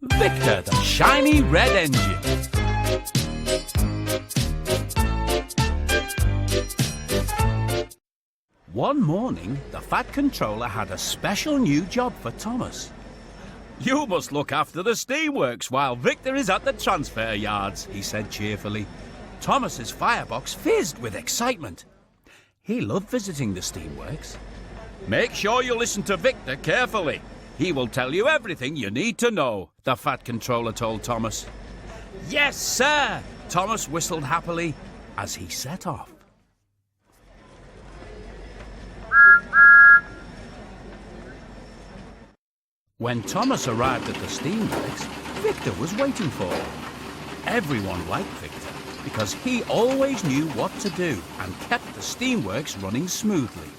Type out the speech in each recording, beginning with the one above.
Victor the shiny red engine. One morning, the Fat Controller had a special new job for Thomas. You must look after the steamworks while Victor is at the transfer yards, he said cheerfully. Thomas's firebox fizzed with excitement. He loved visiting the steamworks. Make sure you listen to Victor carefully. He will tell you everything you need to know, the Fat Controller told Thomas. Yes, sir, Thomas whistled happily as he set off. When Thomas arrived at the steamworks, Victor was waiting for him. Everyone liked Victor because he always knew what to do and kept the steamworks running smoothly.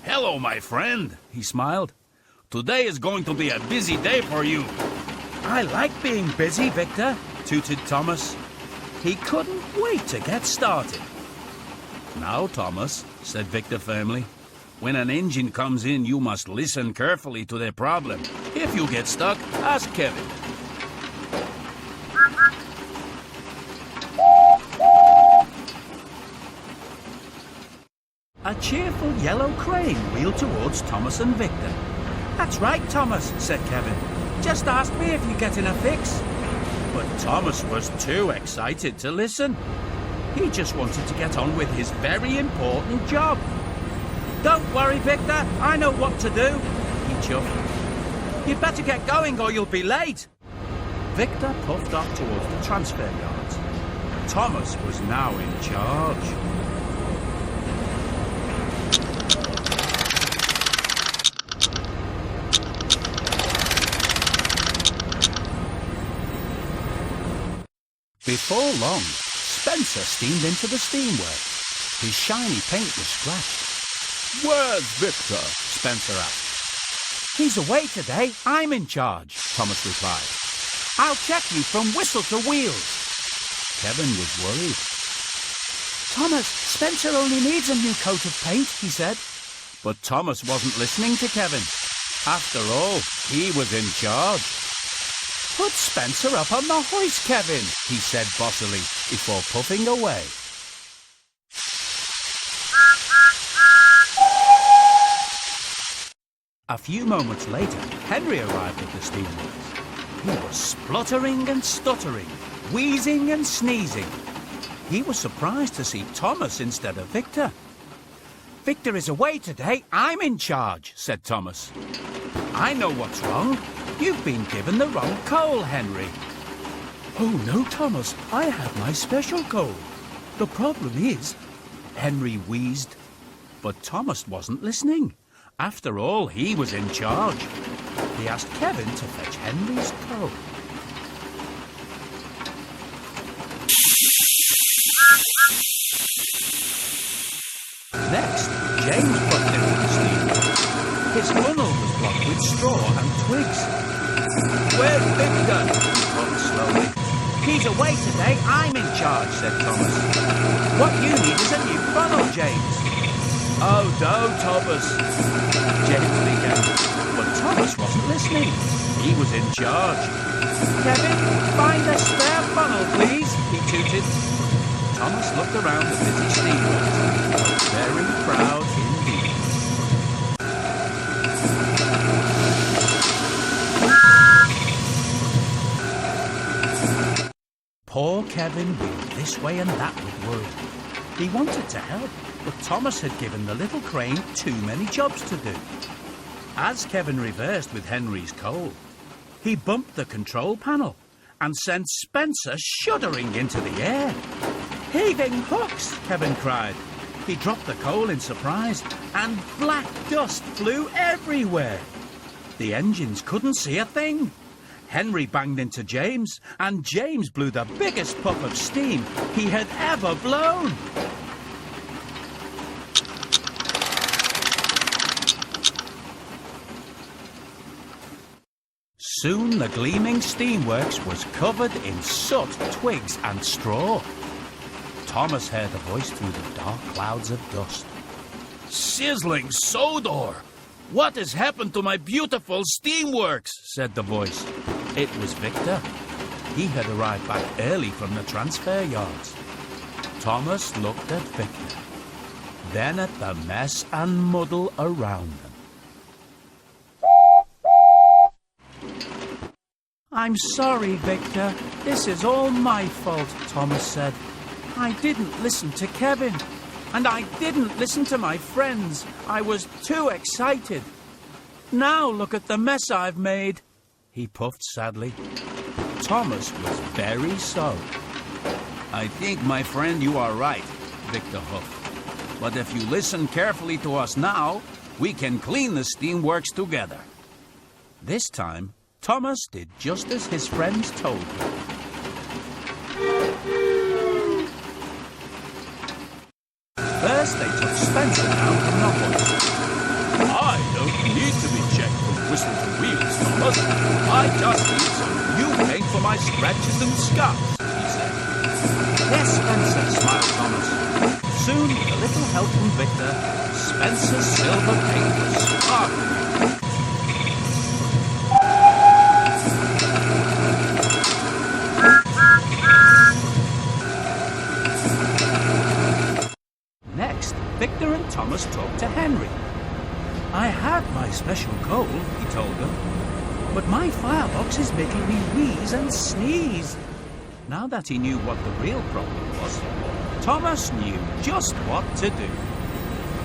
Hello, my friend, he smiled. Today is going to be a busy day for you. I like being busy, Victor, tooted Thomas. He couldn't wait to get started. Now, Thomas, said Victor firmly, when an engine comes in, you must listen carefully to their problem. If you get stuck, ask Kevin. A cheerful yellow crane wheeled towards Thomas and Victor. That's right, Thomas, said Kevin. Just ask me if you get in a fix. But Thomas was too excited to listen. He just wanted to get on with his very important job. Don't worry, Victor, I know what to do, he chuffed. You'd better get going or you'll be late. Victor puffed off towards the transfer yards. Thomas was now in charge. Before long, Spencer steamed into the steamworks. His shiny paint was scratched. Where's Victor? Spencer asked. He's away today. I'm in charge, Thomas replied. I'll check you from whistle to wheels. Kevin was worried. Thomas, Spencer only needs a new coat of paint, he said. But Thomas wasn't listening to Kevin. After all, he was in charge. Put Spencer up on the hoist, Kevin, he said bossily before puffing away. A few moments later, Henry arrived at the steamworks. He was spluttering and stuttering, wheezing and sneezing. He was surprised to see Thomas instead of Victor. Victor is away today. I'm in charge, said Thomas. I know what's wrong. You've been given the wrong coal, Henry. Oh, no, Thomas. I have my special coal. The problem is, Henry wheezed. But Thomas wasn't listening. After all, he was in charge. He asked Kevin to fetch Henry's coal. Next, James bumped into the steamboat. His funnel was blocked with straw and twigs. Where's Victor? He thought slowly. He's away today. I'm in charge, said Thomas. What you need is a new funnel, James. Oh, no, Thomas, James began. But Thomas wasn't listening. He was in charge. Kevin, find a spare funnel, please, he tooted. Thomas looked around the busy steamboat and felt very proud indeed. Poor Kevin wheeled this way and that with worry. He wanted to help, but Thomas had given the little crane too many jobs to do. As Kevin reversed with Henry's coal, he bumped the control panel and sent Spencer shuddering into the air. Heaving hooks, Kevin cried. He dropped the coal in surprise, and black dust flew everywhere. The engines couldn't see a thing. Henry banged into James, and James blew the biggest puff of steam he had ever blown. Soon the gleaming steamworks was covered in soot, twigs, and straw. Thomas heard a voice through the dark clouds of dust. Sizzling Sodor! What has happened to my beautiful steamworks? Said the voice. It was Victor. He had arrived back early from the transfer yards. Thomas looked at Victor, then at the mess and muddle around them. "I'm sorry, Victor. This is all my fault," Thomas said. "I didn't listen to Kevin, and I didn't listen to my friends. I was too excited. Now look at the mess I've made." He puffed sadly. Thomas was very sorry. "I think, my friend, you are right," Victor huffed. "But if you listen carefully to us now, we can clean the steamworks together." This time, Thomas did just as his friends told him. First, they took Spencer down from the hoist. "I don't need to be checked from whistle to wheels, Thomas. I just need some new paint for my scratches and scuffs," he said. "Yes, Spencer," smiled Thomas. Soon, with a little help from Victor, Spencer's silver paint was sparkling. Next, Victor and Thomas talked to Henry. "I had my special cold," he told them, "but my firebox is making me wheeze and sneeze." Now that he knew what the real problem was, Thomas knew just what to do.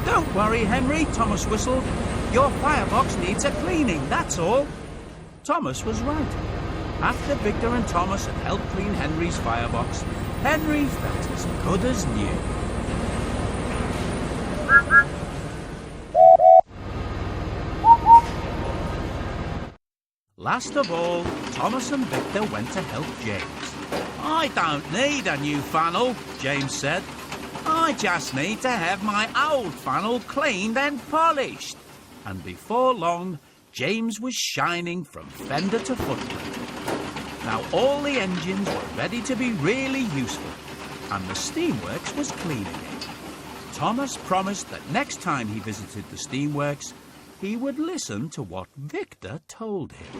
"Don't worry, Henry," Thomas whistled. "Your firebox needs a cleaning, that's all." Thomas was right. After Victor and Thomas had helped clean Henry's firebox, Henry felt as good as new. Last of all, Thomas and Victor went to help James. "I don't need a new funnel," James said. "I just need to have my old funnel cleaned and polished." And before long, James was shining from fender to footplate. Now all the engines were ready to be really useful, and the steamworks was clean again. Thomas promised that next time he visited the steamworks, he would listen to what Victor told him.